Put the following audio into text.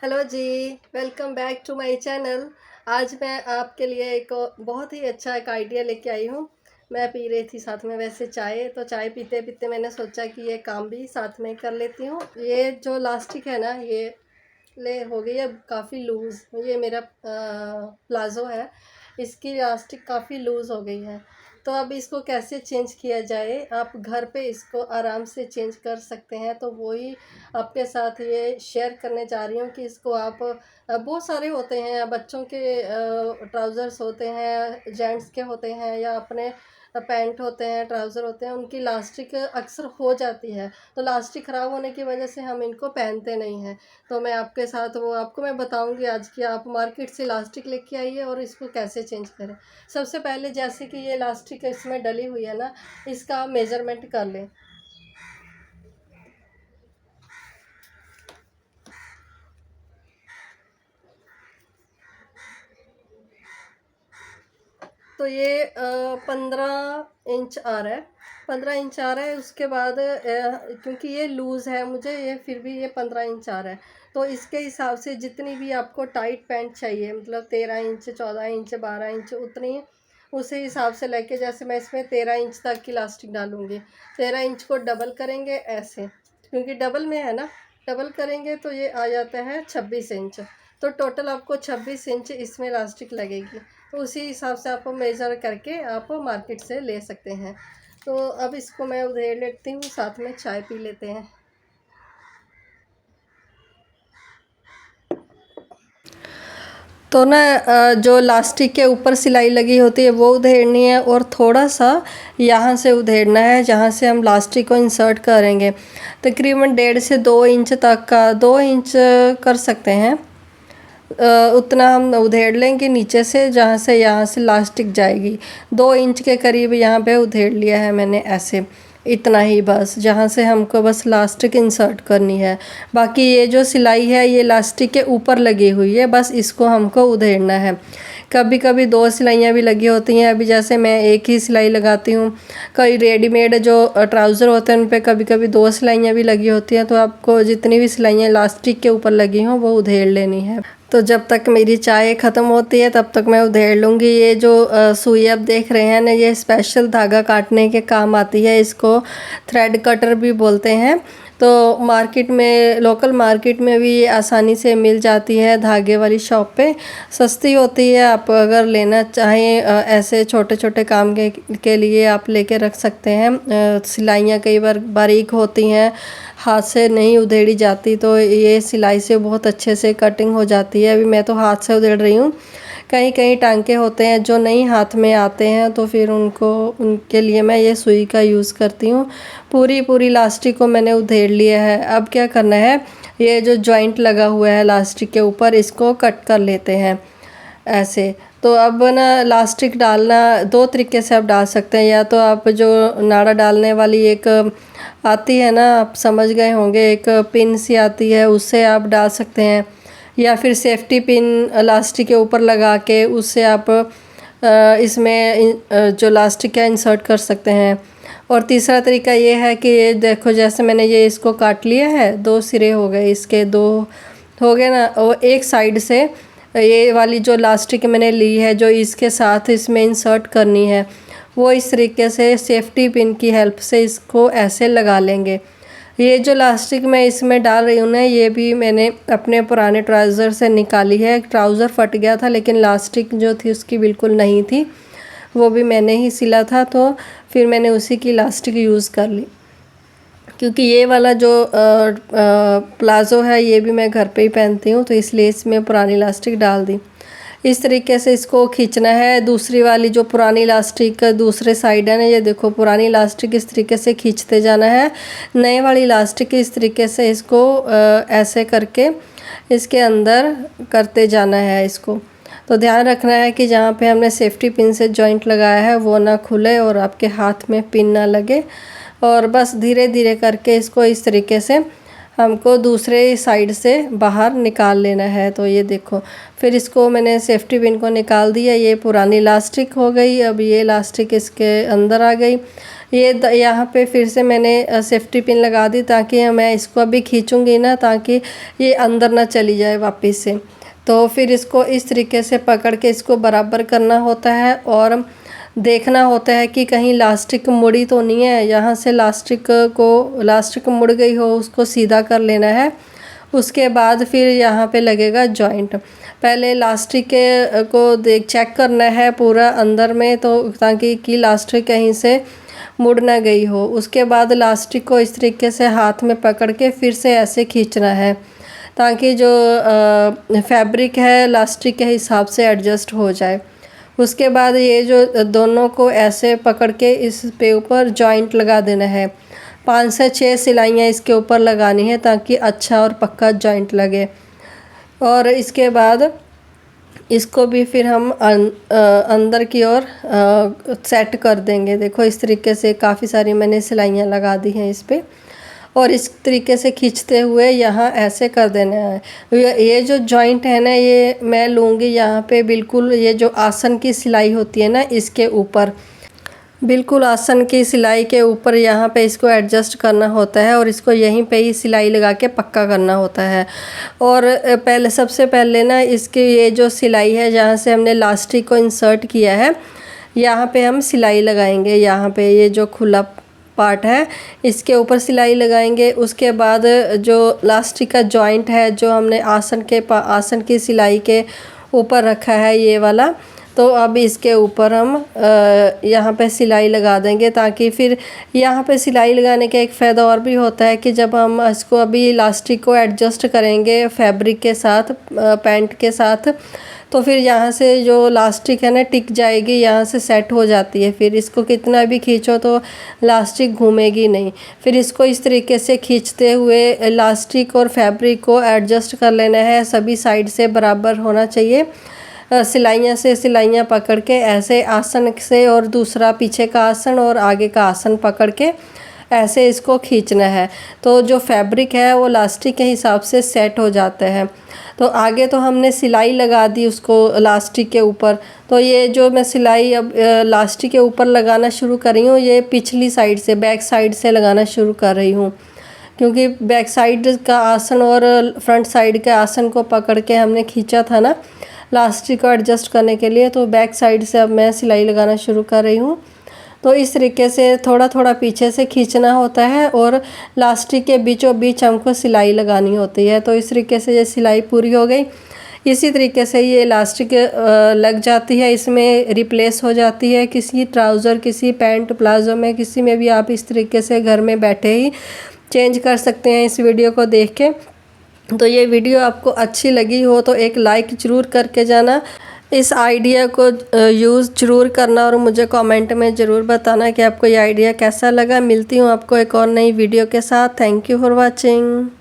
Hello ji. Welcome back to my channel. आज मैं आपके लिए एक बहुत ही अच्छा एक आइडिया लेके आई हूँ। मैं पी रही थी साथ में वैसे चाय, तो चाय पीते पीते मैंने सोचा कि ये काम भी साथ में कर लेती हूँ। ये जो लास्टिक है ना, ये ले हो गई है काफ़ी लूज़। ये मेरा प्लाज़ो है, इसकी लास्टिक काफ़ी लूज़ हो गई है। तो अब इसको कैसे चेंज किया जाए, आप घर पे इसको आराम से चेंज कर सकते हैं। तो वही आपके साथ ये शेयर करने जा रही हूँ कि इसको आप बहुत सारे होते हैं, बच्चों के ट्राउज़र्स होते हैं, जेंट्स के होते हैं, या अपने पैंट होते हैं, ट्राउज़र होते हैं, उनकी लास्टिक अक्सर हो जाती है। तो लास्टिक ख़राब होने की वजह से हम इनको पहनते नहीं हैं। तो मैं आपके साथ वो आपको मैं बताऊंगी आज कि आप मार्केट से इलास्टिक लेके आइए और इसको कैसे चेंज करें। सबसे पहले जैसे कि ये इलास्टिक इसमें डली हुई है ना, इसका आप मेज़रमेंट कर लें। तो ये 15 इंच आ रहा है, 15 इंच आ रहा है। उसके बाद क्योंकि ये लूज़ है, मुझे ये फिर भी ये 15 इंच आ रहा है। तो इसके हिसाब से जितनी भी आपको टाइट पैंट चाहिए, मतलब 13 इंच, 14 इंच, 12 इंच, उतनी उसी हिसाब से लेके, जैसे मैं इसमें 13 इंच तक की इलास्टिक डालूँगी। 13 इंच को डबल करेंगे ऐसे, क्योंकि डबल में है ना, डबल करेंगे तो ये आ जाता है 26 इंच। तो टोटल आपको 26 इंच इसमें इलास्टिक लगेगी। तो उसी हिसाब से आप मेज़र करके आप मार्केट से ले सकते हैं। तो अब इसको मैं उधेड़ लेती हूँ, साथ में चाय पी लेते हैं। तो ना जो लास्टिक के ऊपर सिलाई लगी होती है वो उधेड़नी है, और थोड़ा सा यहाँ से उधेड़ना है जहाँ से हम लास्टिक को इंसर्ट करेंगे। तकरीबन 1.5 से 2 इंच तक का, 2 इंच कर सकते हैं। उतना हम उधेड़ लेंगे नीचे से, जहाँ से यहाँ से लास्टिक जाएगी। 2 इंच के करीब यहाँ पे उधेड़ लिया है मैंने ऐसे, इतना ही बस, जहाँ से हमको बस लास्टिक इंसर्ट करनी है। बाकी ये जो सिलाई है ये लास्टिक के ऊपर लगी हुई है, बस इसको हमको उधेड़ना है। कभी कभी 2 सिलाइयाँ भी लगी होती हैं, अभी जैसे मैं एक ही सिलाई लगाती हूँ। कई रेडीमेड जो ट्राउज़र होते हैं उन पर कभी कभी 2 सिलाइयाँ भी लगी होती हैं। तो आपको जितनी भी सिलाइयाँ लास्टिक के ऊपर लगी हों वो उधेड़ लेनी है। तो जब तक मेरी चाय ख़त्म होती है तब तक मैं उधेड़ लूँगी। ये जो सुई आप देख रहे हैं ना, ये स्पेशल धागा काटने के काम आती है। इसको थ्रेड कटर भी बोलते हैं। तो मार्केट में, लोकल मार्केट में भी ये आसानी से मिल जाती है, धागे वाली शॉप पे सस्ती होती है। आप अगर लेना चाहें ऐसे छोटे छोटे काम के लिए आप लेके रख सकते हैं। सिलाइयाँ कई बार बारीक होती हैं, हाथ से नहीं उधेड़ी जाती, तो ये सिलाई से बहुत अच्छे से कटिंग हो जाती है। अभी मैं तो हाथ से उधेड़ रही हूँ। कहीं कहीं टांके होते हैं जो नहीं हाथ में आते हैं, तो फिर उनके लिए मैं ये सुई का यूज़ करती हूँ। पूरी पूरी लास्टिक को मैंने उधेड़ लिया है। अब क्या करना है, ये जो जॉइंट लगा हुआ है लास्टिक के ऊपर, इसको कट कर लेते हैं ऐसे। तो अब ना लास्टिक डालना 2 तरीके से आप डाल सकते हैं। या तो आप जो नाड़ा डालने वाली एक आती है ना, आप समझ गए होंगे, एक पिन सी आती है, उससे आप डाल सकते हैं। या फिर सेफ्टी पिन लास्टिक के ऊपर लगा के उससे आप इसमें जो लास्टिक है इंसर्ट कर सकते हैं। और तीसरा तरीका ये है कि ये देखो, जैसे मैंने ये इसको काट लिया है, 2 सिरे हो गए इसके, 2 हो गए ना। और एक साइड से ये वाली जो लास्टिक मैंने ली है, जो इसके साथ इसमें इंसर्ट करनी है, वो इस तरीके से सेफ्टी पिन की हेल्प से इसको ऐसे लगा लेंगे। ये जो लास्टिक मैं इसमें डाल रही हूँ ना, ये भी मैंने अपने पुराने ट्राउज़र से निकाली है। ट्राउज़र फट गया था लेकिन लास्टिक जो थी उसकी बिल्कुल नहीं थी, वो भी मैंने ही सिला था, तो फिर मैंने उसी की लास्टिक यूज़ कर ली। क्योंकि ये वाला जो प्लाज़ो है ये भी मैं घर पे ही पहनती हूँ, तो इसलिए इसमें पुरानी लास्टिक डाल दी। इस तरीके से इसको खींचना है। दूसरी वाली जो पुरानी इलास्टिक दूसरे साइड है ना, ये देखो, पुरानी इलास्टिक इस तरीके से खींचते जाना है। नए वाली इलास्टिक इस तरीके से इसको ऐसे करके इसके अंदर करते जाना है इसको। तो ध्यान रखना है कि जहाँ पे हमने सेफ्टी पिन से जॉइंट लगाया है वो ना खुले और आपके हाथ में पिन ना लगे। और बस धीरे धीरे करके इसको इस तरीके से हमको दूसरे साइड से बाहर निकाल लेना है। तो ये देखो, फिर इसको मैंने सेफ्टी पिन को निकाल दिया। ये पुरानी इलास्टिक हो गई, अब ये इलास्टिक इसके अंदर आ गई। ये यहाँ पे फिर से मैंने सेफ्टी पिन लगा दी ताकि मैं इसको अभी खींचूँगी ना, ताकि ये अंदर ना चली जाए वापस से। तो फिर इसको इस तरीके से पकड़ के इसको बराबर करना होता है और देखना होता है कि कहीं इलास्टिक मुड़ी तो नहीं है। यहाँ से इलास्टिक मुड़ गई हो उसको सीधा कर लेना है। उसके बाद फिर यहाँ पे लगेगा जॉइंट। पहले इलास्टिक को चेक करना है पूरा अंदर में, तो ताकि कि इलास्टिक कहीं से मुड़ ना गई हो। उसके बाद इलास्टिक को इस तरीके से हाथ में पकड़ के फिर से ऐसे खींचना है ताकि जो फैब्रिक है इलास्टिक के हिसाब से एडजस्ट हो जाए। उसके बाद ये जो दोनों को ऐसे पकड़ के इस पे ऊपर जॉइंट लगा देना है। 5 से 6 सिलाइयाँ इसके ऊपर लगानी है ताकि अच्छा और पक्का जॉइंट लगे। और इसके बाद इसको भी फिर हम अंदर की ओर सेट कर देंगे। देखो इस तरीके से काफ़ी सारी मैंने सिलाइयाँ लगा दी हैं इस पे, और इस तरीके से खींचते हुए यहाँ ऐसे कर देना है। ये जो जॉइंट है ना, ये मैं लूँगी यहाँ पे बिल्कुल ये जो आसन की सिलाई होती है ना, इसके ऊपर, बिल्कुल आसन की सिलाई के ऊपर यहाँ पे इसको एडजस्ट करना होता है और इसको यहीं पे ही सिलाई लगा के पक्का करना होता है। और सबसे पहले ना इसकी ये जो सिलाई है जहाँ से हमने इलास्टिक को इंसर्ट किया है, यहाँ पे हम सिलाई लगाएंगे। यहाँ पे ये जो खुला पार्ट है इसके ऊपर सिलाई लगाएंगे। उसके बाद जो इलास्टिक का जॉइंट है जो हमने आसन की सिलाई के ऊपर रखा है ये वाला, तो अब इसके ऊपर हम यहाँ पे सिलाई लगा देंगे, ताकि फिर यहाँ पे सिलाई लगाने का एक फ़ायदा और भी होता है कि जब हम इसको अभी इलास्टिक को एडजस्ट करेंगे फैब्रिक के साथ, पैंट के साथ, तो फिर यहाँ से जो इलास्टिक है ना टिक जाएगी, यहाँ से सेट हो जाती है। फिर इसको कितना भी खींचो तो इलास्टिक घूमेगी नहीं। फिर इसको इस तरीके से खींचते हुए इलास्टिक और फैब्रिक को एडजस्ट कर लेना है। सभी साइड से बराबर होना चाहिए। सिलाइयाँ पकड़ के ऐसे आसन से, और दूसरा पीछे का आसन और आगे का आसन पकड़ के ऐसे इसको खींचना है। तो जो फैब्रिक है वो इलास्टिक के हिसाब से सेट हो जाता है। तो आगे तो हमने सिलाई लगा दी उसको इलास्टिक के ऊपर, तो ये जो मैं सिलाई अब इलास्टिक के ऊपर लगाना शुरू कर रही हूँ, ये पिछली साइड से, बैक साइड से लगाना शुरू कर रही हूँ, क्योंकि बैक साइड का आसन और फ्रंट साइड के आसन को पकड़ के हमने खींचा था ना इलास्टिक को एडजस्ट करने के लिए। तो बैक साइड से अब मैं सिलाई लगाना शुरू कर रही हूँ। तो इस तरीके से थोड़ा थोड़ा पीछे से खींचना होता है और इलास्टिक के बीचों बीच हमको सिलाई लगानी होती है। तो इस तरीके से ये सिलाई पूरी हो गई। इसी तरीके से ये इलास्टिक लग जाती है, इसमें रिप्लेस हो जाती है किसी ट्राउज़र, किसी पैंट, प्लाजो में, किसी में भी आप इस तरीके से घर में बैठे ही चेंज कर सकते हैं इस वीडियो को देख के। तो ये वीडियो आपको अच्छी लगी हो तो एक लाइक ज़रूर करके जाना। इस आइडिया को यूज़ ज़रूर करना और मुझे कमेंट में ज़रूर बताना कि आपको ये आइडिया कैसा लगा। मिलती हूँ आपको एक और नई वीडियो के साथ। Thank you for watching.